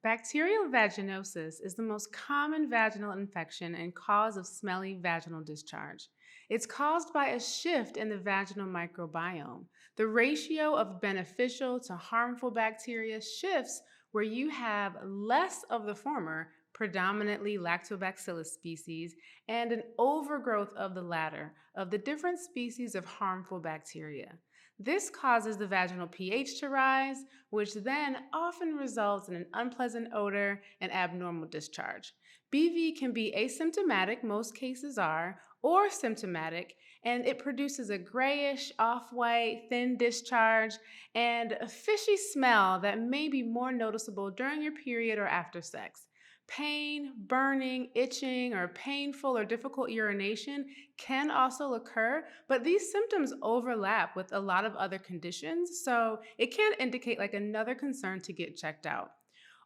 Bacterial vaginosis is the most common vaginal infection and cause of smelly vaginal discharge. It's caused by a shift in the vaginal microbiome. The ratio of beneficial to harmful bacteria shifts where you have less of the former, predominantly lactobacillus species, and an overgrowth of the latter, of the different species of harmful bacteria. This causes the vaginal pH to rise, which then often results in an unpleasant odor and abnormal discharge. BV can be asymptomatic, most cases are, or symptomatic, and it produces a grayish, off-white, thin discharge and a fishy smell that may be more noticeable during your period or after sex. Pain, burning, itching, or painful or difficult urination can also occur, but these symptoms overlap with a lot of other conditions, so it can indicate like another concern to get checked out.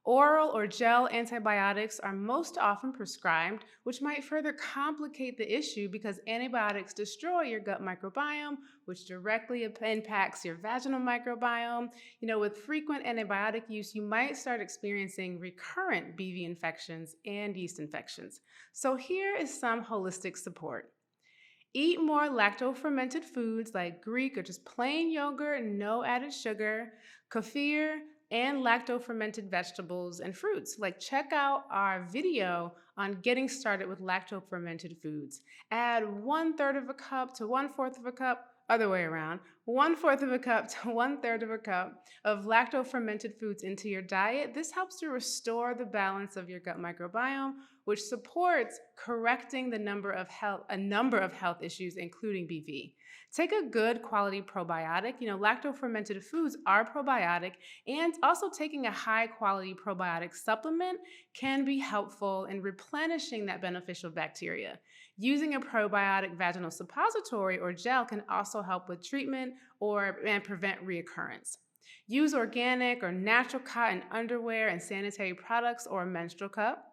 Oral or gel antibiotics are most often prescribed, which might further complicate the issue because antibiotics destroy your gut microbiome, which directly impacts your vaginal microbiome. With frequent antibiotic use, you might start experiencing recurrent BV infections and yeast infections. So here is some holistic support. Eat more lacto-fermented foods like Greek or just plain yogurt, no added sugar, kefir, and lacto-fermented vegetables and fruits. Check out our video on getting started with lacto-fermented foods. Add 1/3 of a cup to 1/4 of a cup, other way around, 1/4 of a cup to 1/3 of a cup of lacto-fermented foods into your diet. This helps to restore the balance of your gut microbiome, which supports correcting a number of health issues, including BV. Take a good quality probiotic. Lacto-fermented foods are probiotic, and also taking a high quality probiotic supplement can be helpful in replenishing that beneficial bacteria. Using a probiotic vaginal suppository or gel can also help with treatment and prevent reoccurrence. Use organic or natural cotton underwear and sanitary products or a menstrual cup.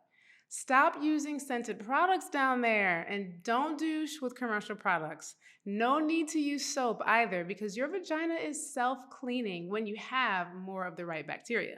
Stop using scented products down there and don't douche with commercial products. No need to use soap either because your vagina is self-cleaning when you have more of the right bacteria.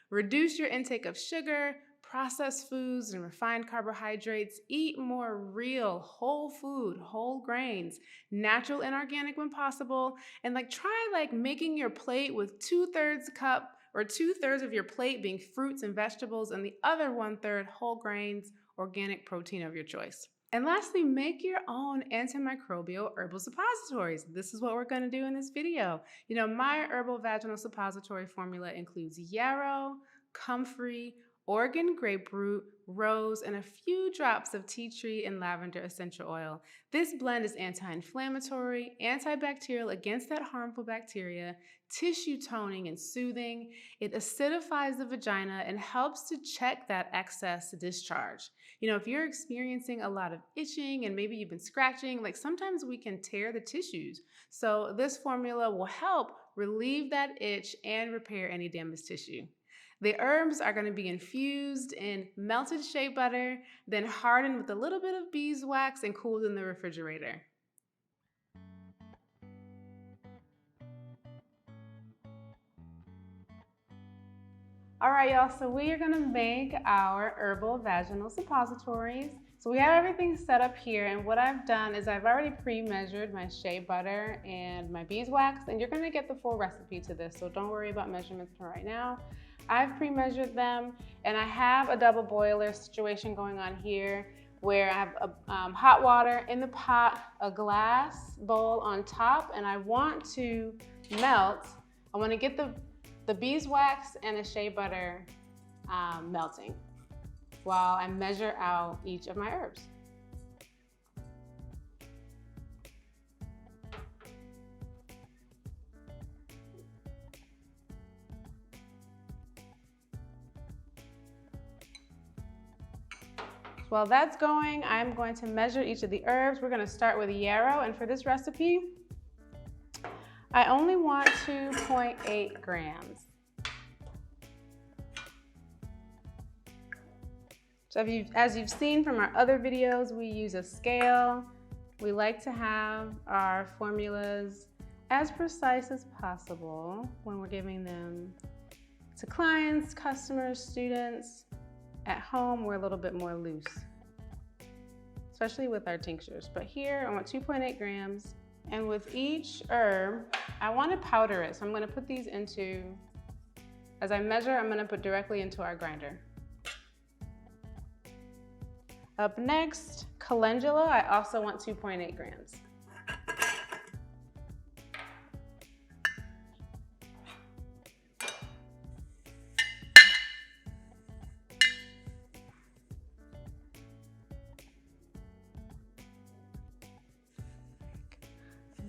Reduce your intake of sugar, processed foods, and refined carbohydrates. Eat more real, whole food, whole grains, natural and organic when possible, and try making your plate with 2/3 cup or 2/3 of your plate being fruits and vegetables, and the other 1/3 whole grains, organic protein of your choice. And lastly, make your own antimicrobial herbal suppositories. This is what we're going to do in this video. My herbal vaginal suppository formula includes yarrow, comfrey, Oregon grapefruit, rose, and a few drops of tea tree and lavender essential oil. This blend is anti-inflammatory, antibacterial against that harmful bacteria, tissue toning and soothing. It acidifies the vagina and helps to check that excess discharge. If you're experiencing a lot of itching and maybe you've been scratching, sometimes we can tear the tissues. So this formula will help relieve that itch and repair any damaged tissue. The herbs are going to be infused in melted shea butter, then hardened with a little bit of beeswax and cooled in the refrigerator. All right, y'all, so we are gonna make our herbal vaginal suppositories. So we have everything set up here, and what I've done is I've already pre-measured my shea butter and my beeswax, and you're gonna get the full recipe to this, so don't worry about measurements for right now. I've pre-measured them, and I have a double boiler situation going on here where I have hot water in the pot, a glass bowl on top, and I want to get the beeswax and the shea butter melting while I measure out each of my herbs. While that's going, I'm going to measure each of the herbs. We're going to start with yarrow, and for this recipe, I only want 2.8 grams. So as you've seen from our other videos, we use a scale. We like to have our formulas as precise as possible when we're giving them To clients, customers, students, at home, we're a little bit more loose, especially with our tinctures. But here, I want 2.8 grams. And with each herb, I want to powder it. So I'm going to put these into, as I measure, I'm going to put directly into our grinder. Up next, calendula, I also want 2.8 grams.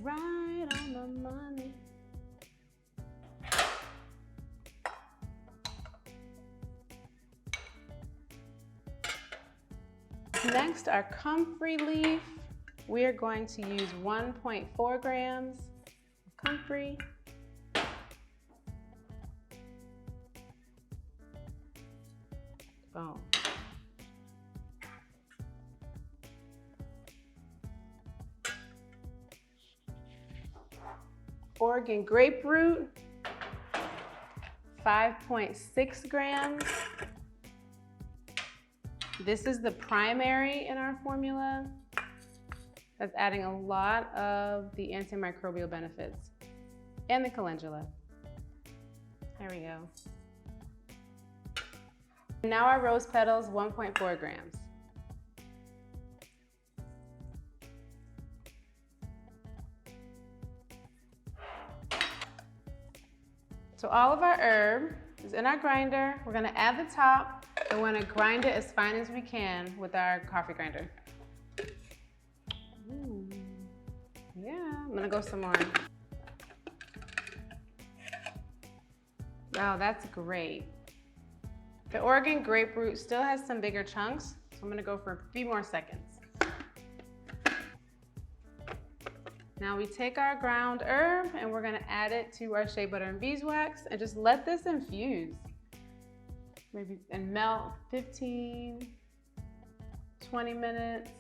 Right on the money. Next, our comfrey leaf. We are going to use 1.4 grams of comfrey. Boom. Oregon grapefruit, 5.6 grams. This is the primary in our formula. That's adding a lot of the antimicrobial benefits. And the calendula. There we go. Now our rose petals, 1.4 grams. So all of our herb is in our grinder. We're gonna add the top, and we're gonna grind it as fine as we can with our coffee grinder. Ooh. Yeah, I'm gonna go some more. Wow, that's great. The Oregon grapefruit still has some bigger chunks, so I'm gonna go for a few more seconds. Now we take our ground herb and we're gonna add it to our shea butter and beeswax and just let this infuse. Maybe and melt 15, 20 minutes.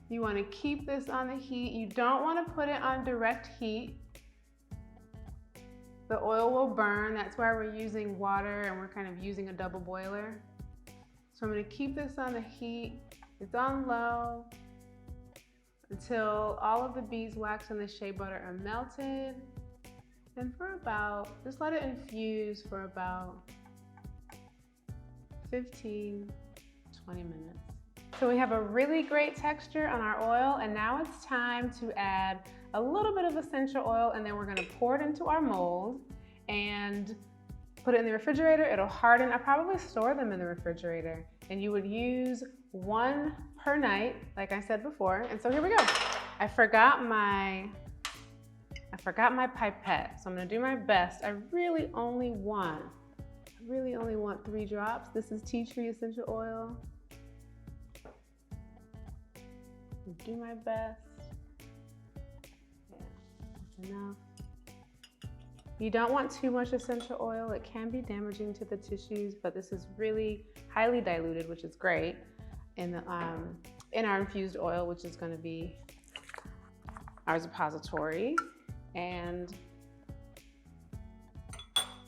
You wanna keep this on the heat. You don't wanna put it on direct heat. The oil will burn. That's why we're using water and we're kind of using a double boiler. So I'm gonna keep this on the heat. It's on low until all of the beeswax and the shea butter are melted. And for about, just let it infuse for about 15, 20 minutes. So we have a really great texture on our oil, and now it's time to add a little bit of essential oil, and then we're gonna pour it into our mold and put it in the refrigerator. It'll harden. I probably store them in the refrigerator, and you would use 1 per night, like I said before. And so here we go. I forgot my pipette, so I'm gonna do my best. I really only want 3 drops. This is tea tree essential oil. Do my best. Yeah, that's enough. You don't want too much essential oil. It can be damaging to the tissues, but this is really highly diluted, which is great, in our infused oil, which is going to be our suppository. And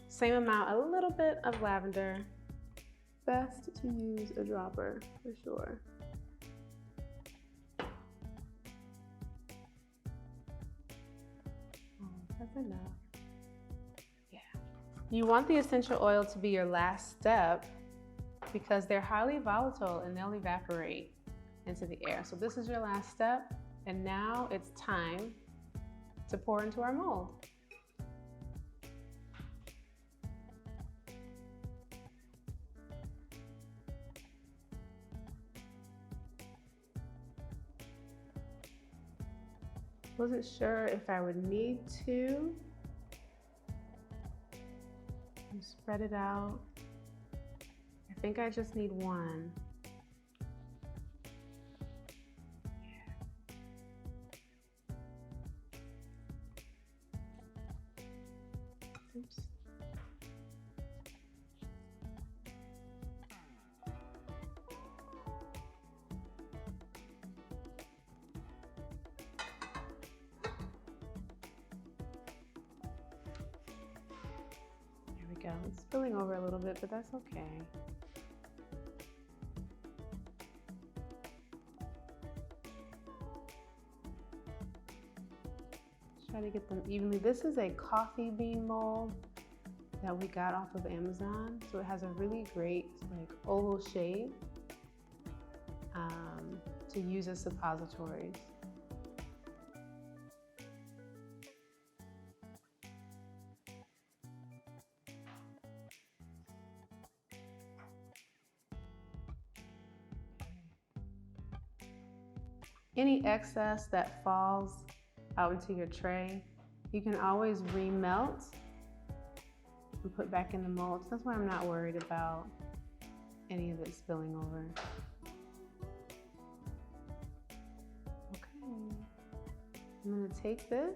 same amount, a little bit of lavender. Best to use a dropper for sure. That's enough. Yeah. You want the essential oil to be your last step because they're highly volatile and they'll evaporate into the air. So this is your last step, and now it's time to pour into our mold. Wasn't sure if I would need to. You spread it out. I think I just need 1. Oops. go. It's spilling over a little bit, but that's okay. Try to get them evenly. This is a coffee bean mold that we got off of Amazon. So it has a really great like oval shape to use as suppositories. Any excess that falls out into your tray, you can always remelt and put back in the molds. That's why I'm not worried about any of it spilling over. Okay, I'm gonna take this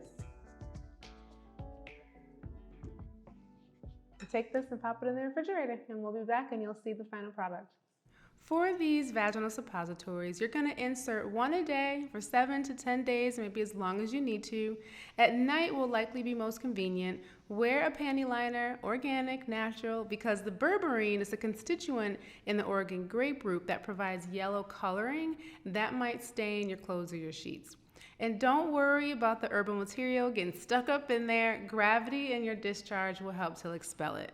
and pop it in the refrigerator, and we'll be back and you'll see the final product. For these vaginal suppositories, you're going to insert one a day for 7 to 10 days, maybe as long as you need to. At night will likely be most convenient. Wear a panty liner, organic, natural, because the berberine is a constituent in the Oregon grape root that provides yellow coloring that might stain your clothes or your sheets. And don't worry about the herbal material getting stuck up in there. Gravity in your discharge will help to expel it.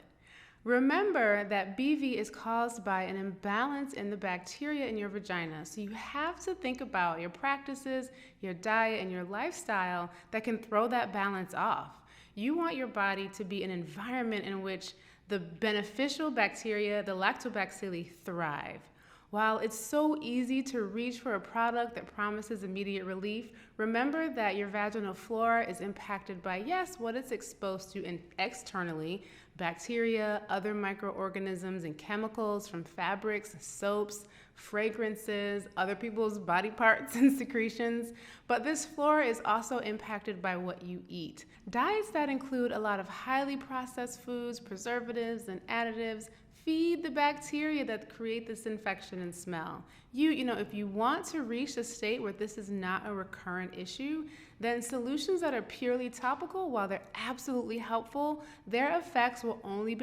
Remember that BV is caused by an imbalance in the bacteria in your vagina, so you have to think about your practices, your diet, and your lifestyle that can throw that balance off. You want your body to be an environment in which the beneficial bacteria, the lactobacilli, thrive. While it's so easy to reach for a product that promises immediate relief, remember that your vaginal flora is impacted by, yes, what it's exposed to externally, bacteria, other microorganisms, and chemicals from fabrics, soaps, fragrances, other people's body parts and secretions. But this flora is also impacted by what you eat. Diets that include a lot of highly processed foods, preservatives, and additives feed the bacteria that create this infection and smell. If you want to reach a state where this is not a recurrent issue, then solutions that are purely topical, while they're absolutely helpful, their effects will only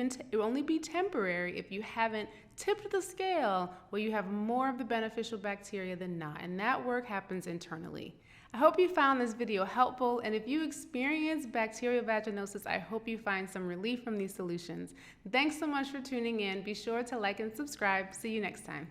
be temporary if you haven't tipped the scale where you have more of the beneficial bacteria than not, and that work happens internally. I hope you found this video helpful, and if you experience bacterial vaginosis, I hope you find some relief from these solutions. Thanks so much for tuning in. Be sure to like and subscribe. See you next time.